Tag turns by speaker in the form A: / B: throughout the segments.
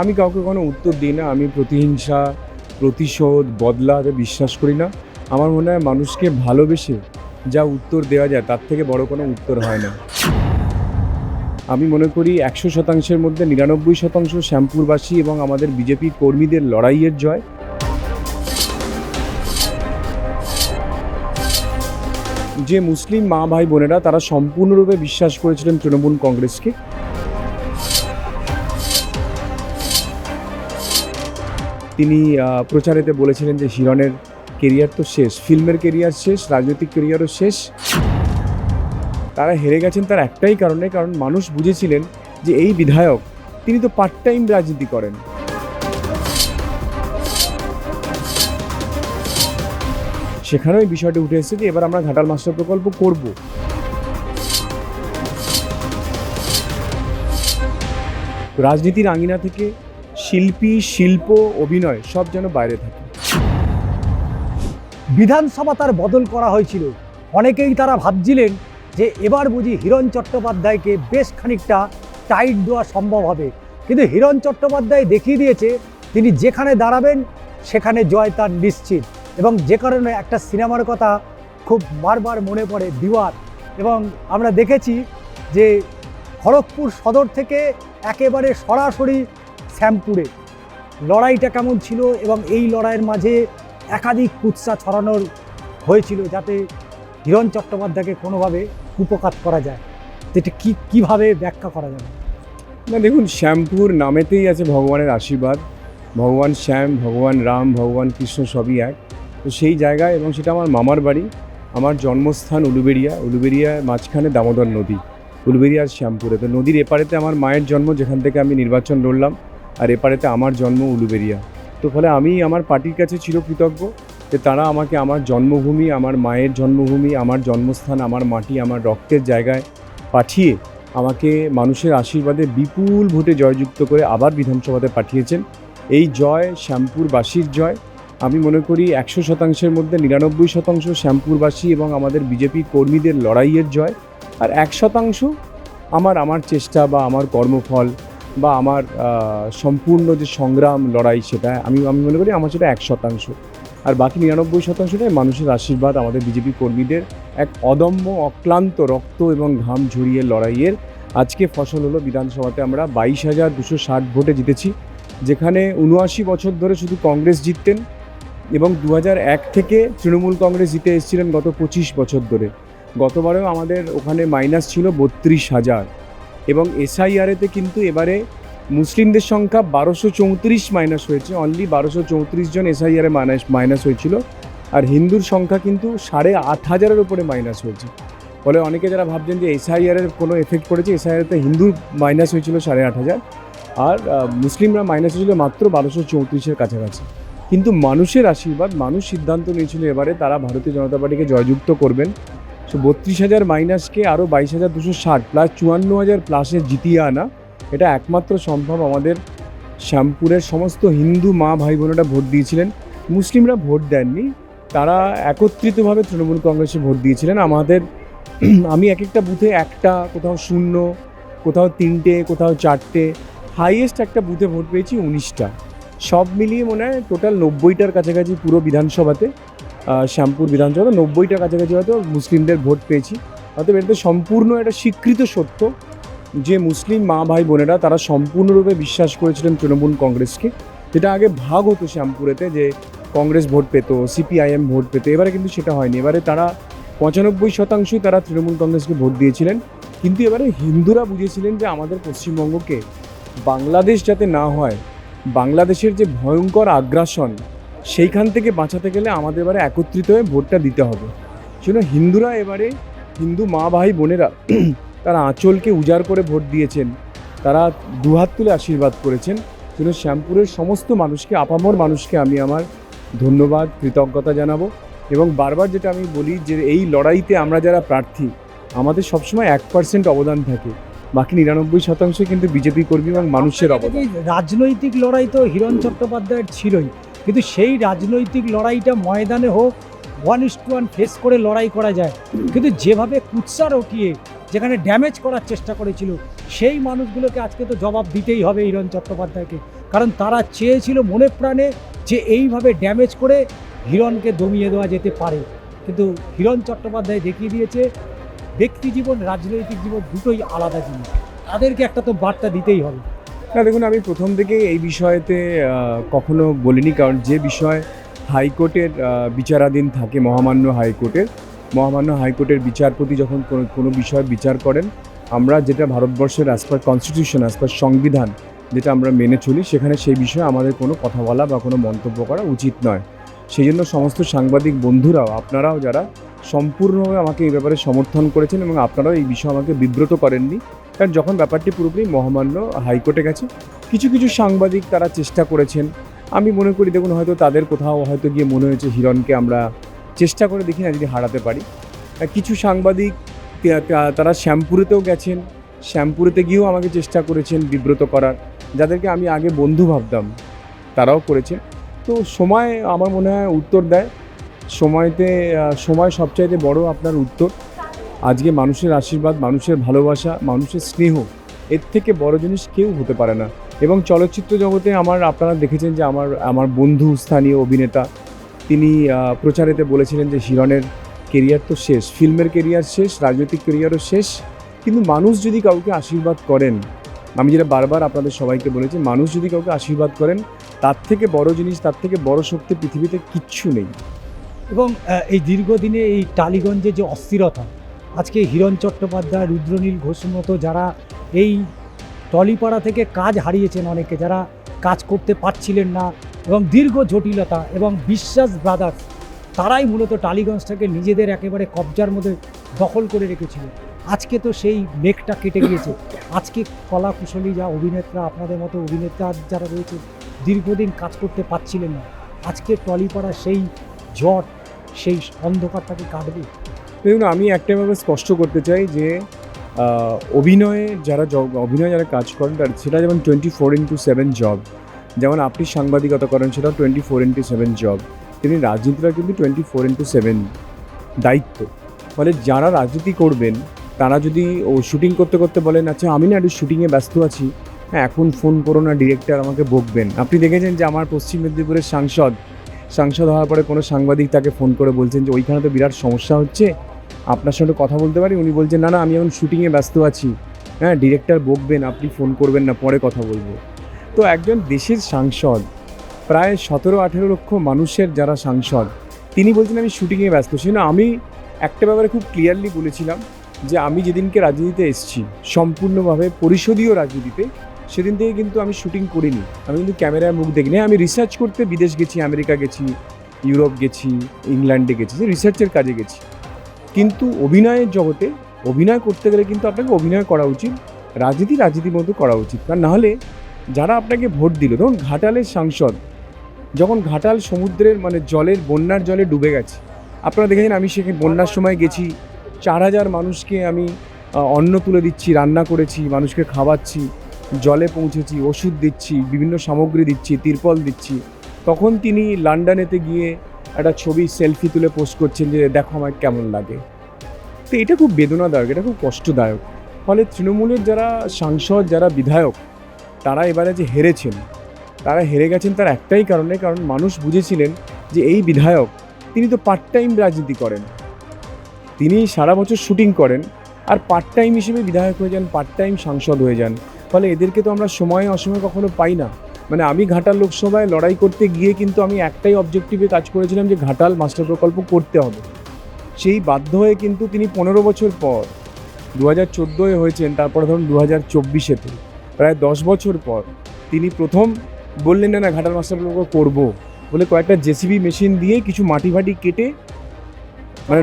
A: আমি কাউকে কোনো উত্তর দিই না। আমি প্রতিহিংসা, প্রতিশোধ, বদলাতে বিশ্বাস করি না। আমার মনে হয় মানুষকে ভালোবেসে যা উত্তর দেওয়া যায় তার থেকে বড় কোনো উত্তর হয় না। আমি মনে করি ১০০%-এর মধ্যে ৯৯% শ্যামপুরবাসী এবং আমাদের বিজেপি কর্মীদের লড়াইয়ের জয়। যে মুসলিম মা ভাই বোনেরা তারা সম্পূর্ণরূপে বিশ্বাস করেছিলেন তৃণমূল কংগ্রেসকে, তিনি প্রচারেতে বলেছিলেন যে হিরণের কেরিয়ার তো শেষ, ফিল্মের কেরিয়ার শেষ, রাজনৈতিক কেরিয়ারও শেষ। তারা হেরে গেছেন তার একটাই কারণে, কারণ মানুষ বুঝেছিলেন যে এই বিধায়ক তিনি তো পার্ট টাইম রাজনীতি করেন। সেখানেও এই বিষয়টি উঠে এসেছে যে এবার আমরা ঘাটাল মাস্টার প্রকল্প করব। রাজনীতির আঙিনা থেকে শিল্পী, শিল্প, অভিনয় সব যেন বাইরে থাকে।
B: বিধানসভা তার বদল করা হয়েছিল। অনেকেই তারা ভাবছিলেন যে এবার বুঝি হিরণ চট্টোপাধ্যায়কে বেশ খানিকটা টাইট দেওয়া সম্ভব হবে, কিন্তু হিরণ চট্টোপাধ্যায় দেখিয়ে দিয়েছে তিনি যেখানে দাঁড়াবেন সেখানে জয় তার নিশ্চিত। এবং যে কারণে একটা সিনেমার কথা খুব বারবার মনে পড়ে, দিওয়ার, এবং আমরা দেখেছি যে খড়গপুর সদর থেকে একেবারে সরাসরি শ্যামপুরে লড়াইটা কেমন ছিল, এবং এই লড়াইয়ের মাঝে একাধিক কুৎসা ছড়ানোর হয়েছিল যাতে হিরণ চট্টোপাধ্যায়কে কোনোভাবে কুপকাত করা যায়। এটা কীভাবে ব্যাখ্যা করা যাবে?
A: না দেখুন, শ্যামপুর নামেতেই আছে ভগবানের আশীর্বাদ। ভগবান শ্যাম, ভগবান রাম, ভগবান কৃষ্ণ সবই এক। তো সেই জায়গায়, এবং সেটা আমার মামার বাড়ি, আমার জন্মস্থান উলুবেড়িয়ার মাঝখানে দামোদর নদী, উলুবেড়িয়ার শ্যামপুরে। তো নদীর এপারেতে আমার মায়ের জন্ম, যেখান থেকে আমি নির্বাচন লড়লাম, আর এপারেতে আমার জন্ম উলুবেড়িয়া। তো ফলে আমি আমার পার্টির কাছে চিরকৃতজ্ঞ যে তারা আমাকে আমার জন্মভূমি, আমার মায়ের জন্মভূমি, আমার জন্মস্থান, আমার মাটি, আমার রক্তের জায়গায় পাঠিয়ে আমাকে মানুষের আশীর্বাদে বিপুল ভোটে জয়যুক্ত করে আবার বিধানসভাতে পাঠিয়েছেন। এই জয় শ্যামপুরবাসীর জয়। আমি মনে করি ১০০%-এর মধ্যে ৯৯% শ্যামপুরবাসী এবং আমাদের বিজেপি কর্মীদের লড়াইয়ের জয়। আর ১% আমার চেষ্টা বা আমার কর্মফল বা আমার সম্পূর্ণ যে সংগ্রাম, লড়াই, সেটা আমি মনে করি আমার সেটা ১%। আর বাকি ৯৯%টাই মানুষের আশীর্বাদ, আমাদের বিজেপি কর্মীদের এক অদম্য অক্লান্ত রক্ত এবং ঘাম ঝরিয়ে লড়াইয়ের আজকে ফসল হলো। বিধানসভাতে আমরা ২২,২৬০ ভোটে জিতেছি, যেখানে ৭৯ বছর ধরে শুধু কংগ্রেস জিততেন, এবং ২০০১ থেকে তৃণমূল কংগ্রেস জিতে এসেছিলেন গত ২৫ বছর ধরে। গতবারেও আমাদের ওখানে মাইনাস ছিল ৩২,০০০, এবং এসআইআরেতে কিন্তু এবারে মুসলিমদের সংখ্যা ১২৩৪ মাইনাস হয়েছে। অনলি ১২৩৪ জন এসআইআরে মাইনাস হয়েছিল, আর হিন্দুর সংখ্যা কিন্তু ৮,৫০০-এর উপরে মাইনাস হয়েছে। ফলে অনেকে যারা ভাবছেন যে এসআইআরের কোনো এফেক্ট পড়েছে, এসআইআরতে হিন্দুর মাইনাস হয়েছিল ৮,৫০০, আর মুসলিমরা মাইনাস হয়েছিল মাত্র ১২৩৪-এর কাছাকাছি। কিন্তু মানুষের আশীর্বাদ, মানুষ সিদ্ধান্ত নিয়েছিল এবারে তারা ভারতীয় জনতা পার্টিকে জয়যুক্ত করবেন। সো ৩২,০০০ মাইনাসকে আরও ২২,২৬০ প্লাস ৫৪,০০০ প্লাসে জিতিয়ে আনা, এটা একমাত্র সম্ভব আমাদের শ্যামপুরের সমস্ত হিন্দু মা ভাই বোনেরা ভোট দিয়েছিলেন। মুসলিমরা ভোট দেননি, তারা একত্রিতভাবে তৃণমূল কংগ্রেসে ভোট দিয়েছিলেন। আমি এক একটা বুথে একটা, কোথাও ০, কোথাও ৩টে, কোথাও ৪টে, হাইয়েস্ট একটা বুথে ভোট পেয়েছি ১৯টা। সব মিলিয়ে মনে হয় টোটাল ৯০টার কাছাকাছি পুরো বিধানসভাতে, শ্যামপুর বিধানসভাতে ৯০টার কাছাকাছি হয়তো মুসলিমদের ভোট পেয়েছি। অতএব এতে সম্পূর্ণ একটা স্বীকৃত সত্য যে মুসলিম মা ভাই বোনেরা তারা সম্পূর্ণরূপে বিশ্বাস করেছিলেন তৃণমূল কংগ্রেসকে। যেটা আগে ভাগ হতো শ্যামপুরেতে, যে কংগ্রেস ভোট পেত, সিপিআইএম ভোট পেত, এবারে কিন্তু সেটা হয়নি। এবারে তারা ৯৫%-ই তারা তৃণমূল কংগ্রেসকে ভোট দিয়েছিলেন। কিন্তু এবারে হিন্দুরা বুঝেছিলেন যে আমাদের পশ্চিমবঙ্গকে বাংলাদেশ যাতে না হয়, বাংলাদেশের যে ভয়ঙ্কর আগ্রাসন, সেইখান থেকে বাঁচাতে গেলে আমাদের এবারে একত্রিত হয়ে ভোটটা দিতে হবে। সেজন্য হিন্দুরা এবারে, হিন্দু মা ভাই বোনেরা তারা আঁচলকে উজাড় করে ভোট দিয়েছেন, তারা দুহাত তুলে আশীর্বাদ করেছেন। সেজন্য শ্যামপুরের সমস্ত মানুষকে, আপামর মানুষকে আমি আমার ধন্যবাদ, কৃতজ্ঞতা জানাবো। এবং বারবার যেটা আমি বলি যে এই লড়াইতে আমরা যারা প্রার্থী, আমাদের সবসময় ১% অবদান থাকে, বাকি ৯৯% কিন্তু বিজেপি কর্মী এবং মানুষের অবদান।
B: রাজনৈতিক লড়াই তো হিরণ চট্টোপাধ্যায়ের ছিলই, কিন্তু সেই রাজনৈতিক লড়াইটা ময়দানে হোক, 1:1 ফেস করে লড়াই করা যায়, কিন্তু যেভাবে কুৎসা রটিয়ে যেখানে ড্যামেজ করার চেষ্টা করেছিল, সেই মানুষগুলোকে আজকে তো জবাব দিতেই হবে হিরণ চট্টোপাধ্যায়কে। কারণ তারা চেয়েছিল মনে প্রাণে যে এইভাবে ড্যামেজ করে হিরণকে দমিয়ে দেওয়া যেতে পারে। কিন্তু হিরণ চট্টোপাধ্যায় দেখিয়ে দিয়েছে ব্যক্তি জীবন রাজনৈতিক জীবন দুটোই আলাদা জিনিস, তাদেরকে একটা তো বার্তা দিতেই হবে।
A: না দেখুন, আমি প্রথম থেকে এই বিষয়েতে কখনো বলিনি, কারণ যে বিষয় হাইকোর্টের বিচারাধীন থাকে, মহামান্য হাইকোর্টের বিচারপতি যখন কোনো বিষয় বিচার করেন, আমরা যেটা ভারতবর্ষের as per constitution, as per সংবিধান যেটা আমরা মেনে চলি, সেখানে সেই বিষয়ে আমাদের কোনো কথা বলা বা কোনো মন্তব্য করা উচিত নয়। সেই জন্য সমস্ত সাংবাদিক বন্ধুরাও, আপনারাও যারা সম্পূর্ণভাবে আমাকে এই ব্যাপারে সমর্থন করেছেন এবং আপনারাও এই বিষয়ে আমাকে বিব্রত করেননি, কারণ যখন ব্যাপারটি পুরোপুরি মহামান্য হাইকোর্টে গেছে, কিছু কিছু সাংবাদিক তারা চেষ্টা করেছেন। আমি মনে করি দেখুন, হয়তো তাদের কোথাও হয়তো গিয়ে মনে হয়েছে হিরণকে আমরা চেষ্টা করে দেখি না যদি হারাতে পারি। কিছু সাংবাদিক তারা শ্যামপুরেতেও গেছেন, শ্যামপুরেতে গিয়েও আমাকে চেষ্টা করেছেন বিব্রত করার, যাদেরকে আমি আগে বন্ধু ভাবতাম তারাও করেছেন। তো সময় আমার মনে হয় উত্তর দেয়। সময় সবচাইতে বড় আপনার উত্তর। আজকে মানুষের আশীর্বাদ, মানুষের ভালোবাসা, মানুষের স্নেহ, এর থেকে বড় জিনিস কেউ হতে পারে না। এবং চলচ্চিত্র জগতে আপনারা দেখেছেন যে আমার বন্ধু স্থানীয় অভিনেতা, তিনি প্রচারেতে বলেছিলেন যে হিরণের কেরিয়ার তো শেষ, ফিল্মের কেরিয়ার শেষ, রাজনৈতিক কেরিয়ারও শেষ, কিন্তু মানুষ যদি কাউকে আশীর্বাদ করেন, আমি যেটা বারবার আপনাদের সবাইকে বলেছি, মানুষ যদি কাউকে আশীর্বাদ করেন, তার থেকে বড় জিনিস, তার থেকে বড় শক্তি পৃথিবীতে কিচ্ছু নেই।
B: এবং এই দীর্ঘদিনে এই টালিগঞ্জে যে অস্থিরতা, আজকে হিরণ চট্টোপাধ্যায়, রুদ্রনীল ঘোষের মতো যারা এই টলিপাড়া থেকে কাজ হারিয়েছেন, অনেকে যারা কাজ করতে পারছিলেন না, এবং দীর্ঘ জটিলতা, এবং বিশ্বাস ব্রাদার্স, তারাই মূলত টালিগঞ্জটাকে নিজেদের একেবারে কবজার মধ্যে দখল করে রেখেছিল। আজকে তো সেই মেঘটা কেটে গিয়েছে। আজকে কলা কুশলী যা অভিনেতা, আপনাদের মতো অভিনেতা যারা রয়েছে, দীর্ঘদিন কাজ করতে পারছিলেন না, আজকে টলিপাড়া সেই জট, সেই অন্ধকারটাকে কাটবে।
A: দেখুন, আমি একটাভাবে স্পষ্ট করতে চাই যে অভিনয়ে যারা কাজ করেন, সেটা যেমন 24/7 জব, যেমন আপনি সাংবাদিকতা করেন সেটাও 24/7 জব, তিনি রাজনীতিটা কিন্তু 24/7 দায়িত্ব। ফলে যারা রাজনীতি করবেন তারা যদি শুটিং করতে করতে বলেন, আচ্ছা আমি না একটু শুটিংয়ে ব্যস্ত আছি, হ্যাঁ এখন ফোন করো না, ডিরেক্টর আমাকে বকবেন। আপনি দেখেছেন যে আমার পশ্চিম মেদিনীপুরের সাংসদ হওয়ার পরে কোনো সাংবাদিক তাকে ফোন করে বলছেন যে ওইখানে তো বিরাট সমস্যা হচ্ছে, আপনার সঙ্গে কথা বলতে পারি? উনি বলছেন না আমি এখন শুটিংয়ে ব্যস্ত আছি, হ্যাঁ ডিরেক্টর বকবেন, আপনি ফোন করবেন না, পরে কথা বলবো। তো একজন দেশের সাংসদ, প্রায় 17-18 লক্ষ মানুষের যারা সাংসদ, তিনি বলছেন আমি শুটিংয়ে ব্যস্ত। সেজন্য আমি একটা ব্যাপারে খুব ক্লিয়ারলি বলেছিলাম যে আমি যেদিনকে রাজনীতিতে এসেছি, সম্পূর্ণভাবে পরিষদীয় রাজনীতিতে, সেদিন থেকে কিন্তু আমি শুটিং করিনি, আমি কিন্তু ক্যামেরায় মুখ দেখিনি। আমি রিসার্চ করতে বিদেশ গেছি, আমেরিকা গেছি, ইউরোপ গেছি, ইংল্যান্ডে গেছি, যে রিসার্চের কাজে গেছি। কিন্তু অভিনয়ের জগতে অভিনয় করতে গেলে কিন্তু আপনাকে অভিনয় করা উচিত, রাজনীতির মতো করা উচিত। কারণ নাহলে যারা আপনাকে ভোট দিল, ধরুন ঘাটালের সাংসদ, যখন ঘাটাল সমুদ্রের বন্যার জলে ডুবে গেছে, আপনারা দেখেছেন আমি সেখানে বন্যার সময় গেছি, 4000 মানুষকে আমি অন্ন তুলে দিচ্ছি, রান্না করেছি, মানুষকে খাওয়াচ্ছি, জলে পৌঁছেছি, ওষুধ দিচ্ছি, বিভিন্ন সামগ্রী দিচ্ছি, তিরপল দিচ্ছি। তখন তিনি লন্ডনেতে গিয়ে একটা ছবি সেলফি তুলে পোস্ট করছেন যে দেখো আমার কেমন লাগে। তো এটা খুব বেদনাদায়ক, এটা খুব কষ্টদায়ক। ফলে তৃণমূলের যারা সাংসদ, যারা বিধায়ক, তারা এবারে যে হেরেছেন, তারা হেরে গেছেন তার একটাই কারণে, কারণ মানুষ বুঝেছিলেন যে এই বিধায়ক তিনি তো পার্ট টাইম রাজনীতি করেন, তিনি সারা বছর শুটিং করেন আর পার্ট টাইম হিসেবে বিধায়ক হয়ে যান, পার্ট টাইম সাংসদ হয়ে যান। ফলে এদেরকে তো আমরা সময়ে অসময়ে কখনো পাই না। আমি ঘাটাল লোকসভায় লড়াই করতে গিয়ে কিন্তু আমি একটাই অবজেক্টিভে কাজ করেছিলাম যে ঘাটাল মাস্টার প্রকল্প করতে হবে। সেই বাধ্য হয়ে কিন্তু তিনি 15 বছর পর, 2014-এ হয়েছেন, তারপরে ধরুন 2024-এতে, প্রায় 10 বছর পর তিনি প্রথম বললেন না ঘাটাল মাস্টার প্রকল্প করবো বলে কয়েকটা জেসিবি মেশিন দিয়ে কিছু মাটি কেটে,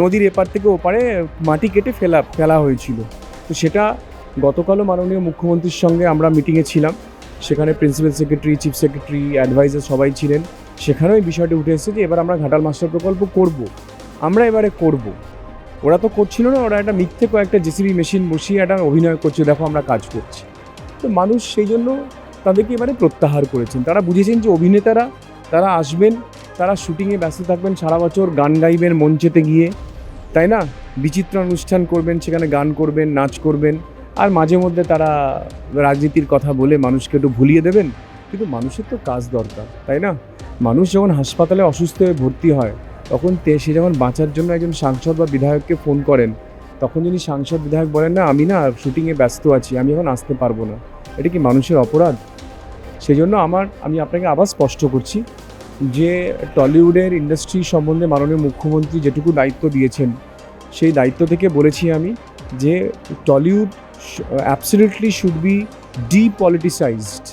A: নদীর এপার থেকে ওপারে মাটি কেটে ফেলা হয়েছিল। তো সেটা গতকালও মাননীয় মুখ্যমন্ত্রীর সঙ্গে আমরা মিটিংয়ে ছিলাম, সেখানে principal secretary, chief secretary, adviser সবাই ছিলেন। সেখানেও এই বিষয়টি উঠে এসেছে যে এবার আমরা ঘাটাল মাস্টার প্রকল্প করব, আমরা এবারে করব। ওরা তো করছিল না, ওরা একটা মিথ্যে কয়েকটা জেসিবি মেশিন বসিয়ে একটা অভিনয় করছে, দেখো আমরা কাজ করছি। তো মানুষ সেই জন্য তাদেরকে এবারে প্রত্যাহার করেছেন। তারা বুঝেছেন যে অভিনেতারা তারা আসবেন, তারা শুটিংয়ে ব্যস্ত থাকবেন সারা বছর, গান গাইবেন মঞ্চেতে গিয়ে, তাই না, বিচিত্র অনুষ্ঠান করবেন, সেখানে গান করবেন, নাচ করবেন, আর মাঝে মধ্যে তারা রাজনীতির কথা বলে মানুষকে একটু ভুলিয়ে দেবেন, কিন্তু মানুষের তো কাজ দরকার, তাই না? মানুষ যখন হাসপাতালে অসুস্থ হয়ে ভর্তি হয়, তখন সে যখন বাঁচার জন্য একজন সাংসদ বা বিধায়ককে ফোন করেন, তখন যিনি সাংসদ বিধায়ক বলেন না আমি না শুটিংয়ে ব্যস্ত আছি, আমি এখন আসতে পারবো না, এটা কি মানুষের অপরাধ? সেই জন্য আমি আপনাকে আবার স্পষ্ট করছি যে টলিউডের ইন্ডাস্ট্রি সম্বন্ধে মাননীয় মুখ্যমন্ত্রী যেটুকু দায়িত্ব দিয়েছেন, সেই দায়িত্ব থেকে বলেছি আমি যে টলিউড অ্যাবসলিউটলি শুড বি ডিপলিটিসাইজড।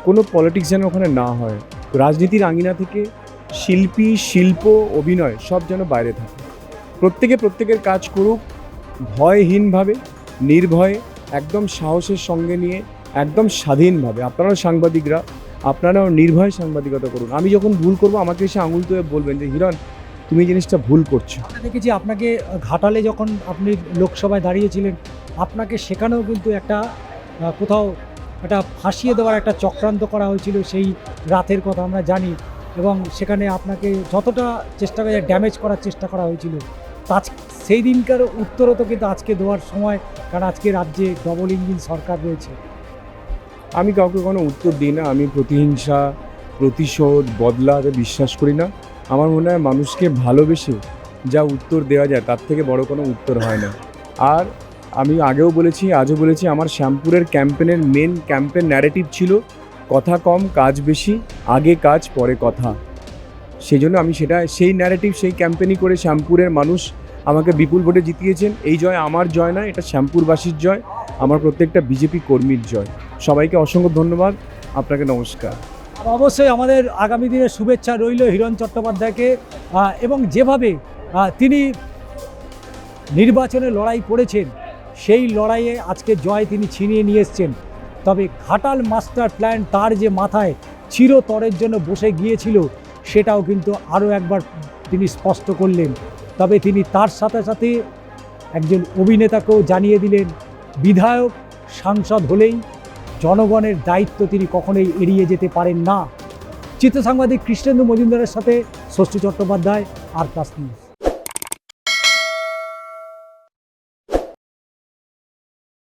A: কোনো পলিটিক্স যেন ওখানে না হয়। রাজনীতির আঙিনা থেকে শিল্পী, শিল্প, অভিনয় সব যেন বাইরে থাকে। প্রত্যেকের কাজ করুক ভয়হীনভাবে, নির্ভয়ে, একদম সাহসের সঙ্গে নিয়ে, একদম স্বাধীনভাবে। আপনারাও সাংবাদিকরা, আপনারাও নির্ভয়ে সাংবাদিকতা করুন। আমি যখন ভুল করব আমাকে এসে আঙুল তুলে বলবেন যে হিরণ তুমি এই জিনিসটা ভুল করছো।
B: আমরা দেখেছি আপনাকে ঘাটালে যখন আপনি লোকসভায় দাঁড়িয়েছিলেন, আপনাকে সেখানেও কিন্তু একটা কোথাও একটা ফাঁসিয়ে দেওয়ার একটা চক্রান্ত করা হয়েছিল, সেই রাতের কথা আমরা জানি। এবং সেখানে আপনাকে যতটা চেষ্টা করে ড্যামেজ করার চেষ্টা করা হয়েছিল, তা সেই দিনকার উত্তরও তো কিন্তু আজকে দেওয়ার সময়, কারণ আজকে রাজ্যে ডবল ইঞ্জিন সরকার রয়েছে।
A: আমি কাউকে কোনো উত্তর দিই না। আমি প্রতিহিংসা, প্রতিশোধ, বদলাতে বিশ্বাস করি না। আমার মনে হয় মানুষকে ভালোবেসে যা উত্তর দেওয়া যায় তার থেকে বড় কোনো উত্তর হয় না। আর আমি আগেও বলেছি, আজও বলেছি, আমার শ্যামপুরের ক্যাম্পেনের মেন ক্যাম্পেন ন্যারেটিভ ছিল কথা কম কাজ বেশি, আগে কাজ পরে কথা। সেই জন্য আমি সেই ন্যারেটিভ, সেই ক্যাম্পেনই করে শ্যামপুরের মানুষ আমাকে বিপুল ভোটে জিতিয়েছেন। এই জয় আমার জয় না, এটা শ্যামপুরবাসীর জয়, আমার প্রত্যেকটা বিজেপি কর্মীর জয়। সবাইকে অসংখ্য ধন্যবাদ, আপনাকে নমস্কার।
B: আর অবশ্যই আমাদের আগামী দিনের শুভেচ্ছা রইল হিরণ চট্টোপাধ্যায়কে, এবং যেভাবে তিনি নির্বাচনে লড়াই করেছেন, সেই লড়াইয়ে আজকে জয় তিনি ছিনিয়ে নিয়ে এসছেন। তবে ঘাটাল মাস্টার প্ল্যান তার যে মাথায় চিরতরের জন্য বসে গিয়েছিল, সেটাও কিন্তু আরও একবার তিনি স্পষ্ট করলেন। তবে তিনি তার সাথে সাথে একজন অভিনেতাকেও জানিয়ে দিলেন, বিধায়ক সাংসদ হলেই জনগণের দায়িত্ব তিনি কখনোই এড়িয়ে যেতে পারেন না। চিত্র সাংবাদিক কৃষ্ণেন্দু মজুমদারের সাথে ষষ্ঠী চট্টোপাধ্যায়, আর প্লাস নিউজ।